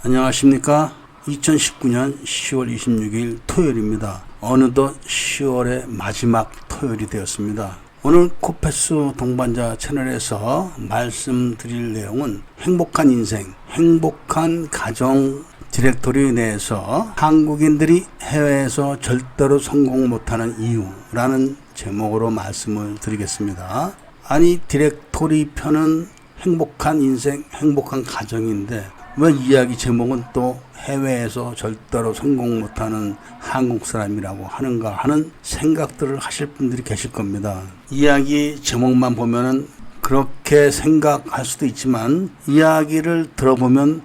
안녕하십니까. 2019년 10월 26일 토요일입니다. 어느덧 10월의 마지막 토요일이 되었습니다. 오늘 코페스 동반자 채널에서 말씀드릴 내용은 행복한 인생, 행복한 가정 디렉토리 내에서 한국인들이 해외에서 절대로 성공 못하는 이유라는 제목으로 말씀을 드리겠습니다. 아니, 디렉토리 편은 행복한 인생, 행복한 가정인데 왜 이야기 제목은 또 해외에서 절대로 성공 못하는 한국 사람이라고 하는가 하는 생각들을 하실 분들이 계실 겁니다. 이야기 제목만 보면은 그렇게 생각할 수도 있지만 이야기를 들어보면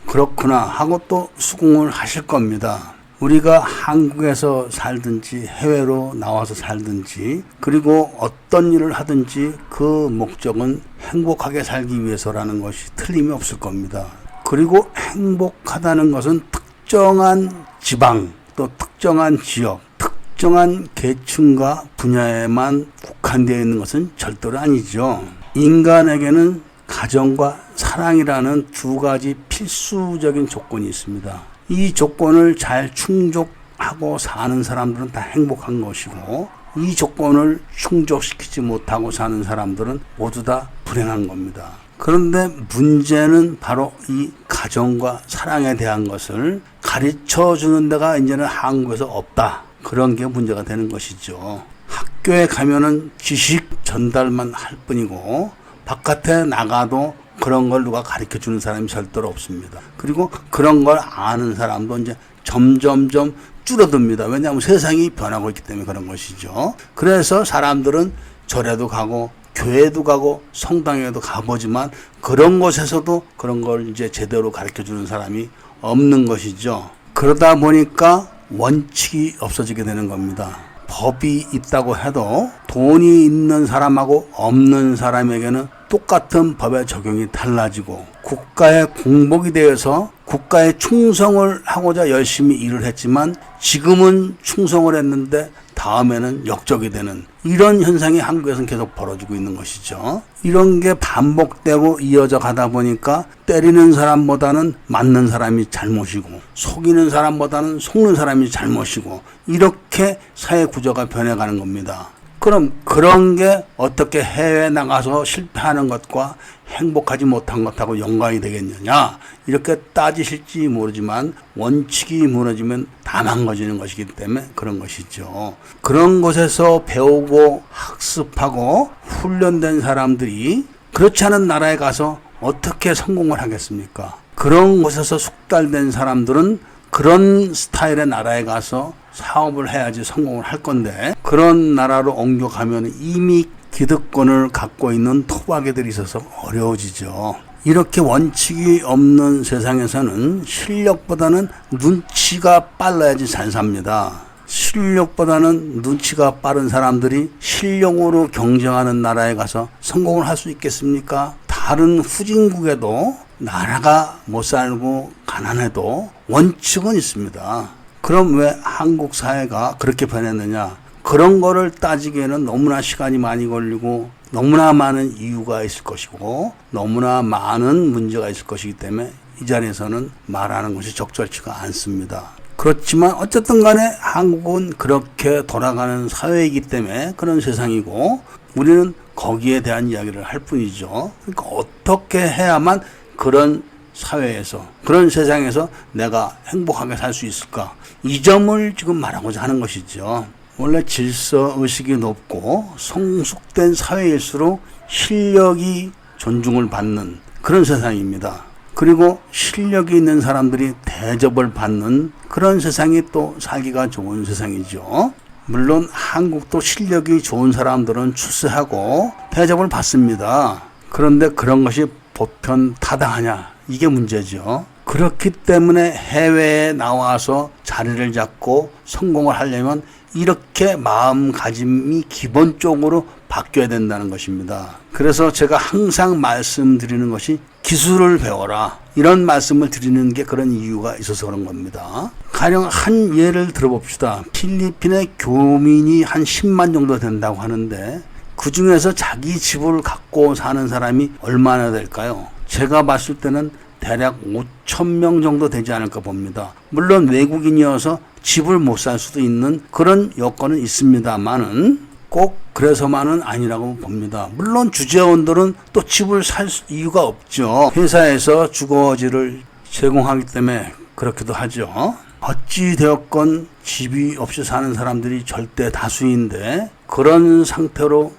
그렇구나 하고 또 수긍을 하실 겁니다. 우리가 한국에서 살든지 해외로 나와서 살든지 그리고 어떤 일을 하든지 그 목적은 행복하게 살기 위해서라는 것이 틀림이 없을 겁니다. 그리고 행복하다는 것은 특정한 지방 또 특정한 지역 특정한 계층과 분야에만 국한되어 있는 것은 절대로 아니죠. 인간에게는 가정과 사랑이라는 두 가지 필수적인 조건이 있습니다. 이 조건을 잘 충족하고 사는 사람들은 다 행복한 것이고 이 조건을 충족시키지 못하고 사는 사람들은 모두 다 불행한 겁니다. 그런데 문제는 바로 이 가정과 사랑에 대한 것을 가르쳐 주는 데가 이제는 한국에서 없다. 그런 게 문제가 되는 것이죠. 학교에 가면은 지식 전달만 할 뿐이고 바깥에 나가도 그런 걸 누가 가르쳐 주는 사람이 절대로 없습니다. 그리고 그런 걸 아는 사람도 이제 점점점 줄어듭니다. 왜냐하면 세상이 변하고 있기 때문에 그런 것이죠. 그래서 사람들은 절에도 가고 교회도 가고 성당에도 가보지만 그런 곳에서도 그런 걸 이제 제대로 가르쳐 주는 사람이 없는 것이죠. 그러다 보니까 원칙이 없어지게 되는 겁니다. 법이 있다고 해도 돈이 있는 사람하고 없는 사람에게는 똑같은 법의 적용이 달라지고 국가의 공복이 되어서 국가에 충성을 하고자 열심히 일을 했지만 지금은 충성을 했는데 다음에는 역적이 되는 이런 현상이 한국에서는 계속 벌어지고 있는 것이죠. 이런 게 반복되고 이어져 가다 보니까 때리는 사람보다는 맞는 사람이 잘못이고 속이는 사람보다는 속는 사람이 잘못이고 이렇게 사회 구조가 변해가는 겁니다. 그럼 그런 게 어떻게 해외에 나가서 실패하는 것과 행복하지 못한 것하고 연관이 되겠느냐 이렇게 따지실지 모르지만 원칙이 무너지면 다 망가지는 것이기 때문에 그런 것이죠. 그런 곳에서 배우고 학습하고 훈련된 사람들이 그렇지 않은 나라에 가서 어떻게 성공을 하겠습니까? 그런 곳에서 숙달된 사람들은 그런 스타일의 나라에 가서 사업을 해야지 성공을 할 건데 그런 나라로 옮겨가면 이미 기득권을 갖고 있는 토박이들이 있어서 어려워지죠. 이렇게 원칙이 없는 세상에서는 실력보다는 눈치가 빨라야지 잘 삽니다. 실력보다는 눈치가 빠른 사람들이 실력으로 경쟁하는 나라에 가서 성공을 할 수 있겠습니까? 다른 후진국에도 나라가 못 살고 가난해도 원칙은 있습니다. 그럼 왜 한국 사회가 그렇게 변했느냐? 그런 거를 따지기에는 너무나 시간이 많이 걸리고 너무나 많은 이유가 있을 것이고 너무나 많은 문제가 있을 것이기 때문에 이 자리에서는 말하는 것이 적절치가 않습니다. 그렇지만 어쨌든 간에 한국은 그렇게 돌아가는 사회이기 때문에 그런 세상이고 우리는 거기에 대한 이야기를 할 뿐이죠. 그러니까 어떻게 해야만 그런 사회에서 그런 세상에서 내가 행복하게 살 수 있을까? 이 점을 지금 말하고자 하는 것이죠. 원래 질서의식이 높고 성숙된 사회일수록 실력이 존중을 받는 그런 세상입니다. 그리고 실력이 있는 사람들이 대접을 받는 그런 세상이 또 살기가 좋은 세상이죠. 물론 한국도 실력이 좋은 사람들은 출세하고 대접을 받습니다. 그런데 그런 것이 보편타당하냐? 이게 문제죠. 그렇기 때문에 해외에 나와서 자리를 잡고 성공을 하려면 이렇게 마음가짐이 기본적으로 바뀌어야 된다는 것입니다. 그래서 제가 항상 말씀드리는 것이 기술을 배워라. 이런 말씀을 드리는 게 그런 이유가 있어서 그런 겁니다. 가령 한 예를 들어봅시다. 필리핀의 교민이 한 10만 정도 된다고 하는데 그 중에서 자기 집을 갖고 사는 사람이 얼마나 될까요? 제가 봤을 때는 대략 5,000명 정도 되지 않을까 봅니다. 물론 외국인이어서 집을 못 살 수도 있는 그런 여건은 있습니다만은 꼭 그래서만은 아니라고 봅니다. 물론 주재원들은 또 집을 살 이유가 없죠. 회사에서 주거지를 제공하기 때문에 그렇기도 하죠. 어찌 되었건 집이 없이 사는 사람들이 절대 다수인데 그런 상태로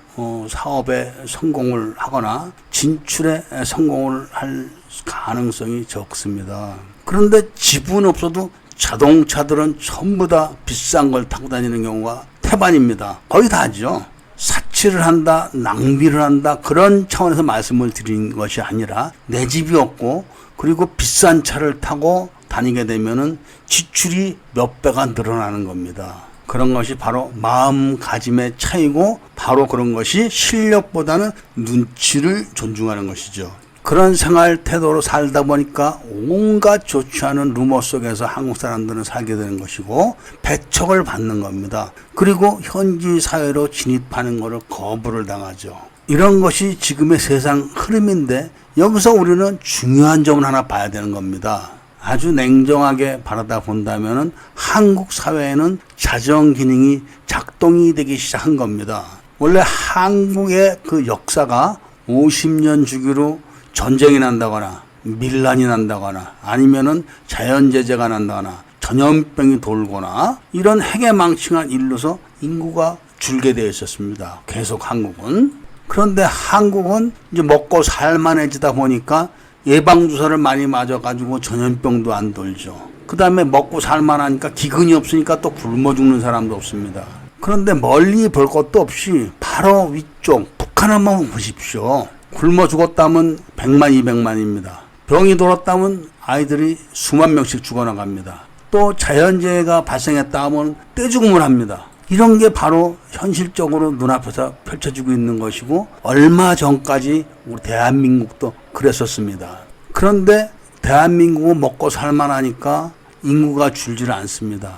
사업에 성공을 하거나 진출에 성공을 할 가능성이 적습니다. 그런데 집은 없어도 자동차들은 전부 다 비싼 걸 타고 다니는 경우가 태반입니다. 거의 다죠. 사치를 한다, 낭비를 한다, 그런 차원에서 말씀을 드린 것이 아니라 내 집이 없고 그리고 비싼 차를 타고 다니게 되면은 지출이 몇 배가 늘어나는 겁니다. 그런 것이 바로 마음가짐의 차이고 바로 그런 것이 실력보다는 눈치를 존중하는 것이죠. 그런 생활 태도로 살다 보니까 온갖 좋지 않은 루머 속에서 한국 사람들은 살게 되는 것이고 배척을 받는 겁니다. 그리고 현지 사회로 진입하는 것을 거부를 당하죠. 이런 것이 지금의 세상 흐름인데 여기서 우리는 중요한 점을 하나 봐야 되는 겁니다. 아주 냉정하게 바라다 본다면은 한국 사회에는 자정 기능이 작동이 되기 시작한 겁니다. 원래 한국의 그 역사가 50년 주기로 전쟁이 난다거나 밀란이 난다거나 아니면은 자연재해가 난다거나 전염병이 돌거나 이런 해괴망측한 일로서 인구가 줄게 되어 있었습니다. 계속 한국은. 그런데 한국은 이제 먹고 살만해지다 보니까 예방주사를 많이 맞아가지고 전염병도 안 돌죠. 그 다음에 먹고 살만하니까 기근이 없으니까 또 굶어 죽는 사람도 없습니다. 그런데 멀리 볼 것도 없이 바로 위쪽 북한 한번 보십시오. 굶어 죽었다면 100만, 200만입니다. 병이 돌았다면 아이들이 수만 명씩 죽어나갑니다. 또 자연재해가 발생했다 하면 떼죽음을 합니다. 이런 게 바로 현실적으로 눈앞에서 펼쳐지고 있는 것이고 얼마 전까지 우리 대한민국도 그랬었습니다. 그런데 대한민국은 먹고 살만하니까 인구가 줄지를 않습니다.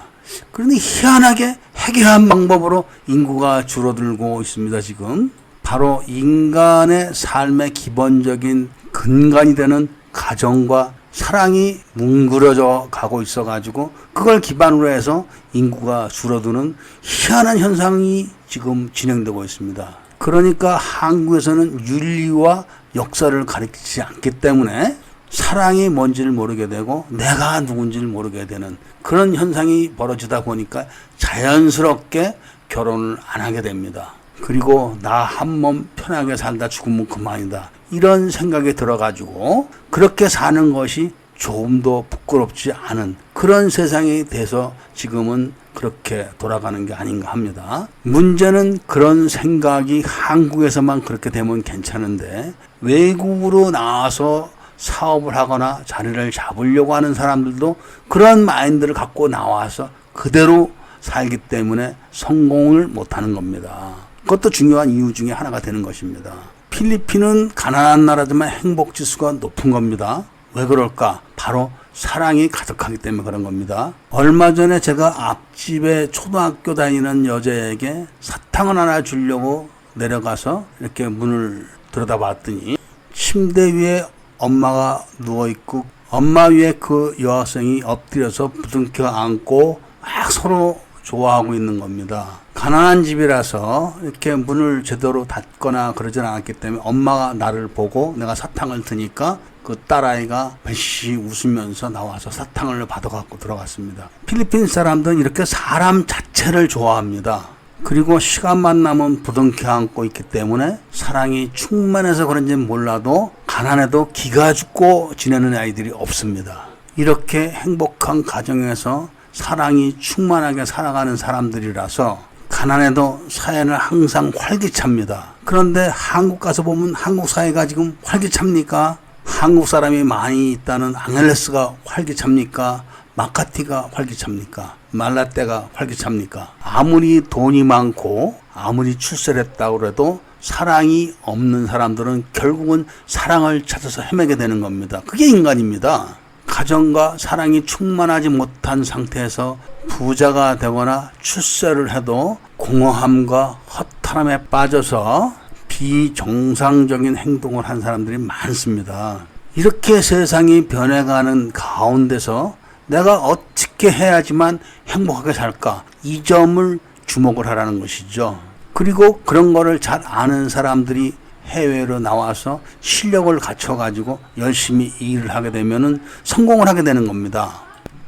그런데 희한하게 해결한 방법으로 인구가 줄어들고 있습니다. 지금 바로 인간의 삶의 기본적인 근간이 되는 가정과 사랑이 뭉그러져 가고 있어가지고 그걸 기반으로 해서 인구가 줄어드는 희한한 현상이 지금 진행되고 있습니다. 그러니까 한국에서는 윤리와 역사를 가르치지 않기 때문에 사랑이 뭔지를 모르게 되고 내가 누군지를 모르게 되는 그런 현상이 벌어지다 보니까 자연스럽게 결혼을 안 하게 됩니다. 그리고 나 한 몸 편하게 살다 죽으면 그만이다. 이런 생각이 들어가지고 그렇게 사는 것이 조금도 부끄럽지 않은 그런 세상이 돼서 지금은 그렇게 돌아가는 게 아닌가 합니다. 문제는 그런 생각이 한국에서만 그렇게 되면 괜찮은데 외국으로 나와서 사업을 하거나 자리를 잡으려고 하는 사람들도 그런 마인드를 갖고 나와서 그대로 살기 때문에 성공을 못하는 겁니다. 그것도 중요한 이유 중에 하나가 되는 것입니다. 필리핀은 가난한 나라지만 행복 지수가 높은 겁니다. 왜 그럴까? 바로 사랑이 가득하기 때문에 그런 겁니다. 얼마 전에 제가 앞집에 초등학교 다니는 여자에게 사탕을 하나 주려고 내려가서 이렇게 문을 들여다봤더니 침대 위에 엄마가 누워있고 엄마 위에 그 여학생이 엎드려서 부둥켜 안고 막 서로 좋아하고 있는 겁니다. 가난한 집이라서 이렇게 문을 제대로 닫거나 그러진 않았기 때문에 엄마가 나를 보고 내가 사탕을 드니까 그 딸아이가 배시 웃으면서 나와서 사탕을 받아갖고 들어갔습니다. 필리핀 사람들은 이렇게 사람 자체를 좋아합니다. 그리고 시간만 나면 부둥켜 안고 있기 때문에 사랑이 충만해서 그런지 몰라도 가난해도 기가 죽고 지내는 아이들이 없습니다. 이렇게 행복한 가정에서 사랑이 충만하게 살아가는 사람들이라서 가난해도 사회는 항상 활기찹니다. 그런데 한국 가서 보면 한국 사회가 지금 활기찹니까? 한국 사람이 많이 있다는 앙헬레스가 활기찹니까? 마카티가 활기찹니까? 말라떼가 활기찹니까? 아무리 돈이 많고 아무리 출세를 했다고 해도 사랑이 없는 사람들은 결국은 사랑을 찾아서 헤매게 되는 겁니다. 그게 인간입니다. 가정과 사랑이 충만하지 못한 상태에서 부자가 되거나 출세를 해도 공허함과 허탈함에 빠져서 비정상적인 행동을 한 사람들이 많습니다. 이렇게 세상이 변해가는 가운데서 내가 어떻게 해야지만 행복하게 살까? 이 점을 주목을 하라는 것이죠. 그리고 그런 거를 잘 아는 사람들이 해외로 나와서 실력을 갖춰가지고 열심히 일을 하게 되면은 성공을 하게 되는 겁니다.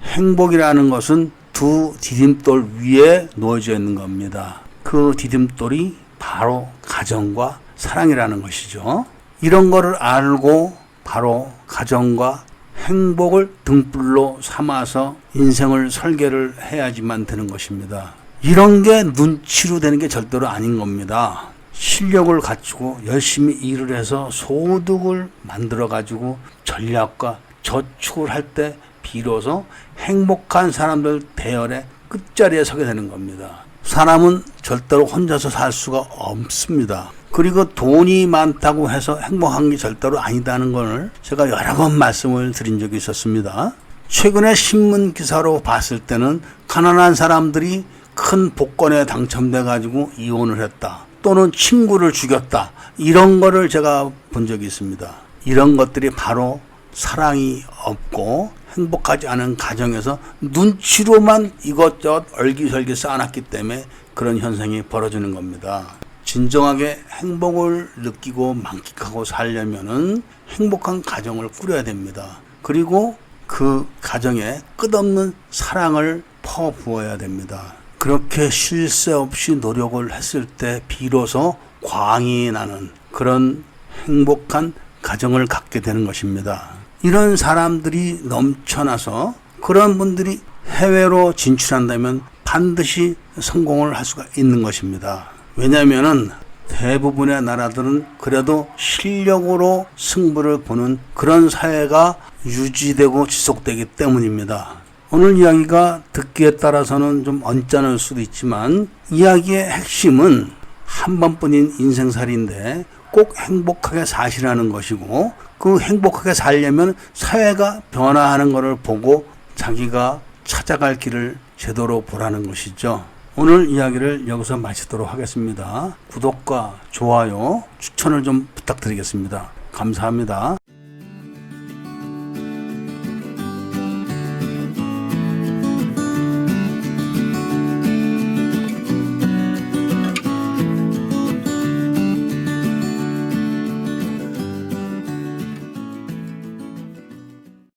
행복이라는 것은 두 디딤돌 위에 놓여져 있는 겁니다. 그 디딤돌이 바로 가정과 사랑이라는 것이죠. 이런 거를 알고 바로 가정과 행복을 등불로 삼아서 인생을 설계를 해야지만 되는 것입니다. 이런 게 눈치로 되는 게 절대로 아닌 겁니다. 실력을 갖추고 열심히 일을 해서 소득을 만들어 가지고 전략과 저축을 할 때 비로소 행복한 사람들 대열의 끝자리에 서게 되는 겁니다. 사람은 절대로 혼자서 살 수가 없습니다. 그리고 돈이 많다고 해서 행복한 게 절대로 아니다는 것을 제가 여러 번 말씀을 드린 적이 있었습니다. 최근에 신문 기사로 봤을 때는 가난한 사람들이 큰 복권에 당첨돼 가지고 이혼을 했다. 또는 친구를 죽였다. 이런 거를 제가 본 적이 있습니다. 이런 것들이 바로 사랑이 없고 행복하지 않은 가정에서 눈치로만 이것저것 얼기설기 쌓아놨기 때문에 그런 현상이 벌어지는 겁니다. 진정하게 행복을 느끼고 만끽하고 살려면은 행복한 가정을 꾸려야 됩니다. 그리고 그 가정에 끝없는 사랑을 퍼부어야 됩니다. 그렇게 쉴 새 없이 노력을 했을 때 비로소 광이 나는 그런 행복한 가정을 갖게 되는 것입니다. 이런 사람들이 넘쳐나서 그런 분들이 해외로 진출한다면 반드시 성공을 할 수가 있는 것입니다. 왜냐하면 대부분의 나라들은 그래도 실력으로 승부를 보는 그런 사회가 유지되고 지속되기 때문입니다. 오늘 이야기가 듣기에 따라서는 좀 언짢을 수도 있지만 이야기의 핵심은 한 번뿐인 인생살이인데 꼭 행복하게 사시라는 것이고 그 행복하게 살려면 사회가 변화하는 것을 보고 자기가 찾아갈 길을 제대로 보라는 것이죠. 오늘 이야기를 여기서 마치도록 하겠습니다. 구독과 좋아요, 추천을 좀 부탁드리겠습니다. 감사합니다.